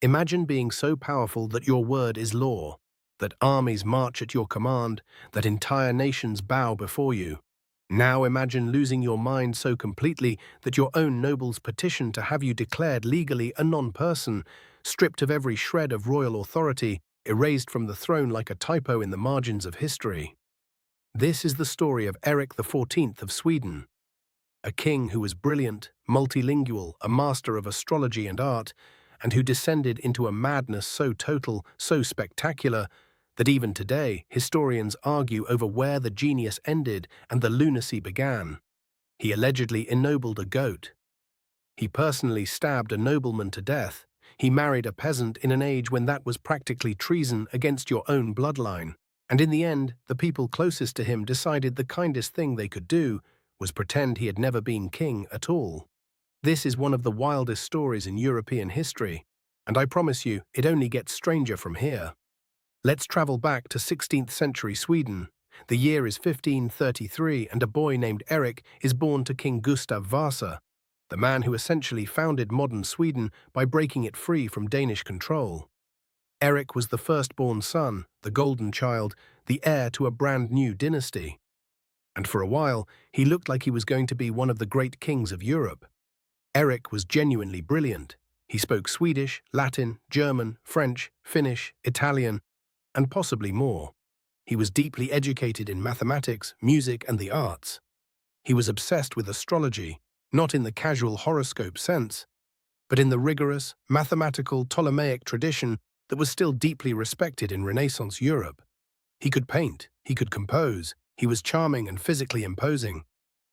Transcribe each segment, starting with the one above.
Imagine being so powerful that your word is law, that armies march at your command, that entire nations bow before you. Now imagine losing your mind so completely that your own nobles petition to have you declared legally a non-person, stripped of every shred of royal authority, erased from the throne like a typo in the margins of history. This is the story of Erik XIV of Sweden, a king who was brilliant, multilingual, a master of astrology and art, and who descended into a madness so total, so spectacular, that even today historians argue over where the genius ended and the lunacy began. He allegedly ennobled a goat. He personally stabbed a nobleman to death. He married a peasant in an age when that was practically treason against your own bloodline. And in the end, the people closest to him decided the kindest thing they could do was pretend he had never been king at all. This is one of the wildest stories in European history, and I promise you, it only gets stranger from here. Let's travel back to 16th century Sweden. The year is 1533, and a boy named Erik is born to King Gustav Vasa, the man who essentially founded modern Sweden by breaking it free from Danish control. Erik was the firstborn son, the golden child, the heir to a brand new dynasty. And for a while, he looked like he was going to be one of the great kings of Europe. Erik was genuinely brilliant. He spoke Swedish, Latin, German, French, Finnish, Italian, and possibly more. He was deeply educated in mathematics, music, and the arts. He was obsessed with astrology, not in the casual horoscope sense, but in the rigorous, mathematical Ptolemaic tradition that was still deeply respected in Renaissance Europe. He could paint, he could compose, he was charming and physically imposing.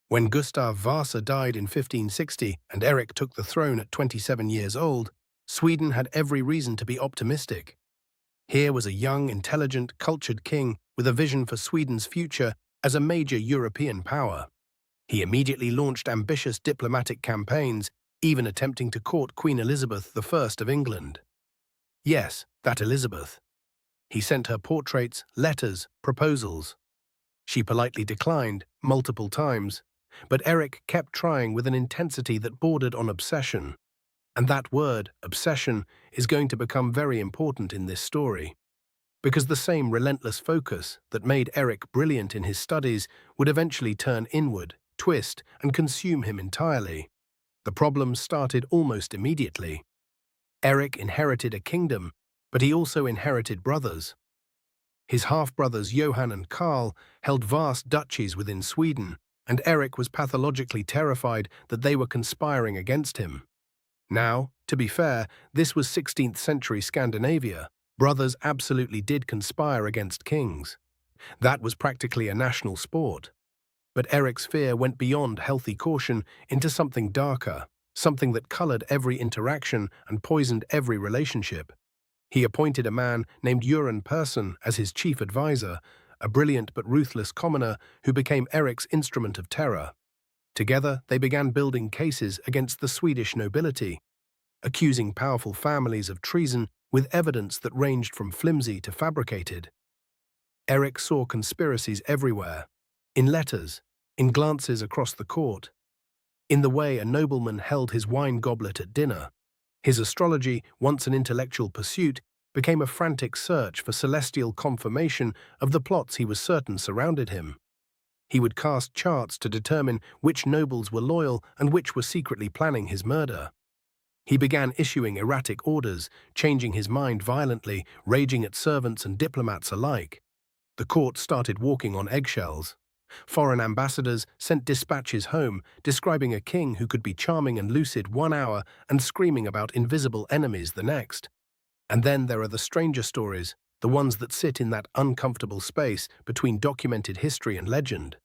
When Gustav Vasa died in 1560 and Erik took the throne at 27 years old, Sweden had every reason to be optimistic. Here was a young, intelligent, cultured king with a vision for Sweden's future as a major European power. He immediately launched ambitious diplomatic campaigns, even attempting to court Queen Elizabeth I of England. Yes, that Elizabeth. He sent her portraits, letters, proposals. She politely declined multiple times, but Erik kept trying with an intensity that bordered on obsession. And that word, obsession, is going to become very important in this story, because the same relentless focus that made Erik brilliant in his studies would eventually turn inward, twist, and consume him entirely. The problems started almost immediately. Erik inherited a kingdom, but he also inherited brothers. His half-brothers Johan and Karl held vast duchies within Sweden, and Erik was pathologically terrified that they were conspiring against him. Now, to be fair, this was 16th century Scandinavia. Brothers absolutely did conspire against kings. That was practically a national sport. But Erik's fear went beyond healthy caution into something darker, something that colored every interaction and poisoned every relationship. He appointed a man named Göran Persson as his chief advisor, a brilliant but ruthless commoner who became Erik's instrument of terror. Together, they began building cases against the Swedish nobility, accusing powerful families of treason with evidence that ranged from flimsy to fabricated. Erik saw conspiracies everywhere, in letters, in glances across the court, in the way a nobleman held his wine goblet at dinner. His astrology, once an intellectual pursuit, became a frantic search for celestial confirmation of the plots he was certain surrounded him. He would cast charts to determine which nobles were loyal and which were secretly planning his murder. He began issuing erratic orders, changing his mind violently, raging at servants and diplomats alike. The court started walking on eggshells. Foreign ambassadors sent dispatches home, describing a king who could be charming and lucid one hour and screaming about invisible enemies the next. And then there are the stranger stories, the ones that sit in that uncomfortable space between documented history and legend.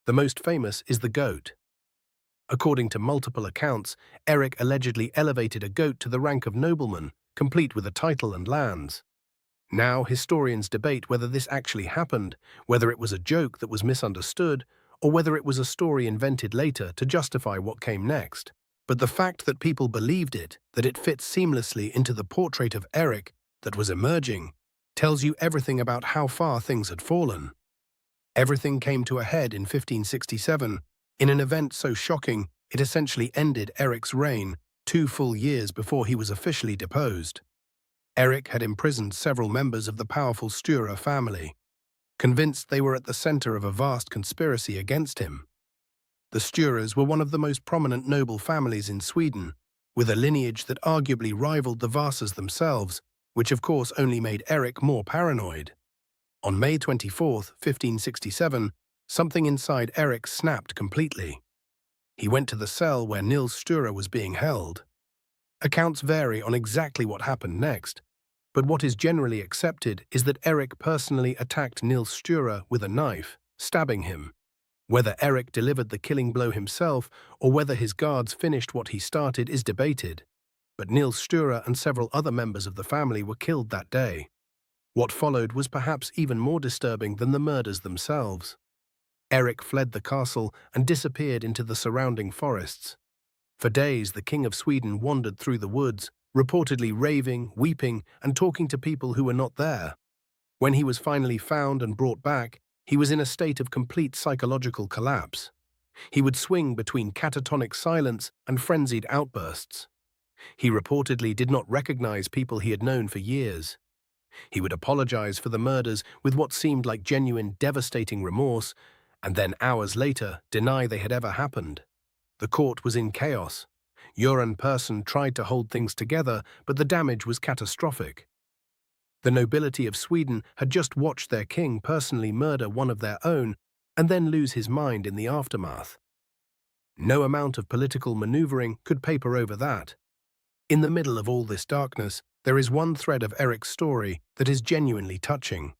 The most famous is the goat. According to multiple accounts, Erik allegedly elevated a goat to the rank of nobleman, complete with a title and lands. Now historians debate whether this actually happened, whether it was a joke that was misunderstood, or whether it was a story invented later to justify what came next. But the fact that people believed it, that it fits seamlessly into the portrait of Erik that was emerging, tells you everything about how far things had fallen. Everything came to a head in 1567, in an event so shocking it essentially ended Erik's reign 2 full years before he was officially deposed. Erik had imprisoned several members of the powerful Sture family, convinced they were at the center of a vast conspiracy against him. The Stures were one of the most prominent noble families in Sweden, with a lineage that arguably rivaled the Vasas themselves, which of course only made Erik more paranoid. On May 24, 1567, something inside Erik snapped completely. He went to the cell where Nils Sture was being held. Accounts vary on exactly what happened next, but what is generally accepted is that Erik personally attacked Nils Sture with a knife, stabbing him. Whether Erik delivered the killing blow himself or whether his guards finished what he started is debated, but Nils Sture and several other members of the family were killed that day. What followed was perhaps even more disturbing than the murders themselves. Erik fled the castle and disappeared into the surrounding forests. For days, the King of Sweden wandered through the woods, reportedly raving, weeping, and talking to people who were not there. When he was finally found and brought back, he was in a state of complete psychological collapse. He would swing between catatonic silence and frenzied outbursts. He reportedly did not recognize people he had known for years. He would apologize for the murders with what seemed like genuine, devastating remorse, and then hours later deny they had ever happened. The court was in chaos. Göran Persson tried to hold things together, but the damage was catastrophic. The nobility of Sweden had just watched their king personally murder one of their own and then lose his mind in the aftermath. No amount of political maneuvering could paper over that. In the middle of all this darkness, there is one thread of Erik's story that is genuinely touching,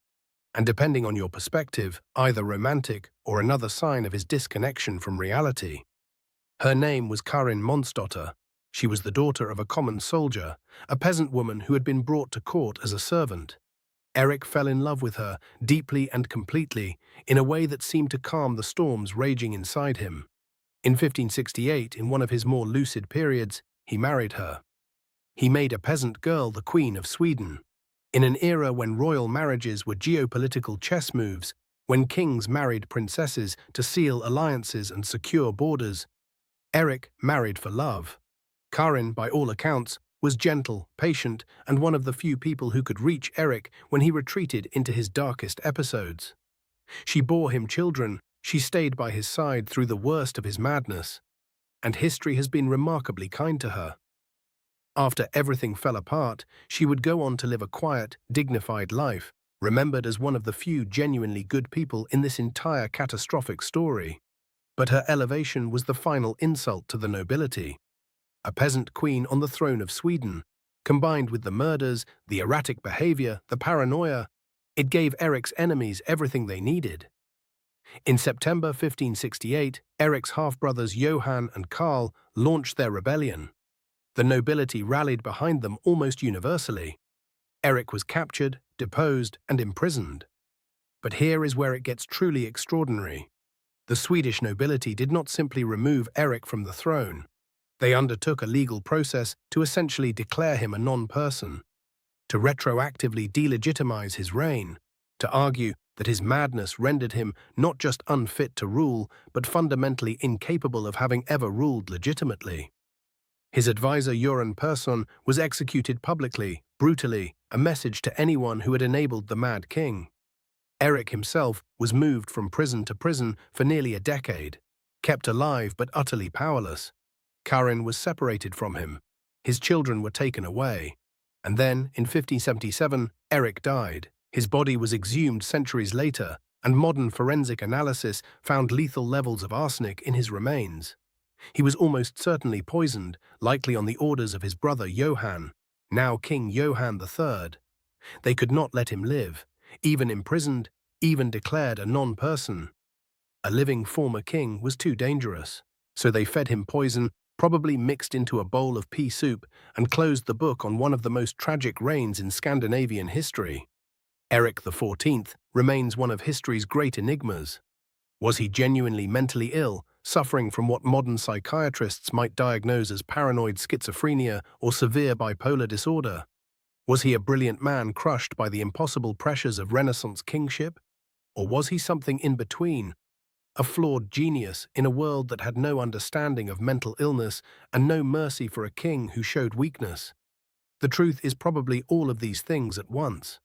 and depending on your perspective, either romantic or another sign of his disconnection from reality. Her name was Karin Monsdotter. She was the daughter of a common soldier, a peasant woman who had been brought to court as a servant. Erik fell in love with her, deeply and completely, in a way that seemed to calm the storms raging inside him. In 1568, in one of his more lucid periods, he married her. He made a peasant girl the Queen of Sweden. In an era when royal marriages were geopolitical chess moves, when kings married princesses to seal alliances and secure borders, Erik married for love. Karin, by all accounts, was gentle, patient, and one of the few people who could reach Erik when he retreated into his darkest episodes. She bore him children, she stayed by his side through the worst of his madness, and history has been remarkably kind to her. After everything fell apart, she would go on to live a quiet, dignified life, remembered as one of the few genuinely good people in this entire catastrophic story. But her elevation was the final insult to the nobility. A peasant queen on the throne of Sweden, combined with the murders, the erratic behavior, the paranoia, it gave Erik's enemies everything they needed. In September 1568, Erik's half-brothers Johan and Karl launched their rebellion. The nobility rallied behind them almost universally. Erik was captured, deposed, and imprisoned. But here is where it gets truly extraordinary. The Swedish nobility did not simply remove Erik from the throne. They undertook a legal process to essentially declare him a non-person, to retroactively delegitimize his reign, to argue that his madness rendered him not just unfit to rule, but fundamentally incapable of having ever ruled legitimately. His advisor Göran Persson was executed publicly, brutally, a message to anyone who had enabled the mad king. Erik himself was moved from prison to prison for nearly a decade, kept alive but utterly powerless. Karin was separated from him. His children were taken away. And then, in 1577, Erik died. His body was exhumed centuries later, and modern forensic analysis found lethal levels of arsenic in his remains. He was almost certainly poisoned, likely on the orders of his brother Johan, now King Johan III. They could not let him live, even imprisoned, even declared a non-person. A living former king was too dangerous, so they fed him poison, probably mixed into a bowl of pea soup, and closed the book on one of the most tragic reigns in Scandinavian history. Erik XIV remains one of history's great enigmas. Was he genuinely mentally ill, suffering from what modern psychiatrists might diagnose as paranoid schizophrenia or severe bipolar disorder? Was he a brilliant man crushed by the impossible pressures of Renaissance kingship? Or was he something in between, a flawed genius in a world that had no understanding of mental illness and no mercy for a king who showed weakness? The truth is probably all of these things at once.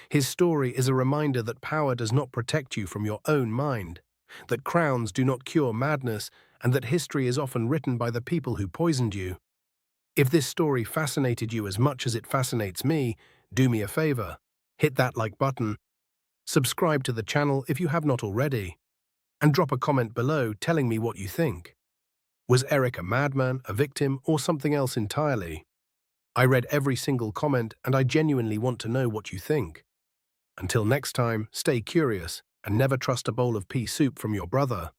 His story is a reminder that power does not protect you from your own mind, that crowns do not cure madness, and that history is often written by the people who poisoned you. If this story fascinated you as much as it fascinates me, do me a favor. Hit that like button, subscribe to the channel if you have not already, and drop a comment below telling me what you think. Was Erik a madman, a victim, or something else entirely? I read every single comment and I genuinely want to know what you think. Until next time, stay curious and never trust a bowl of pea soup from your brother.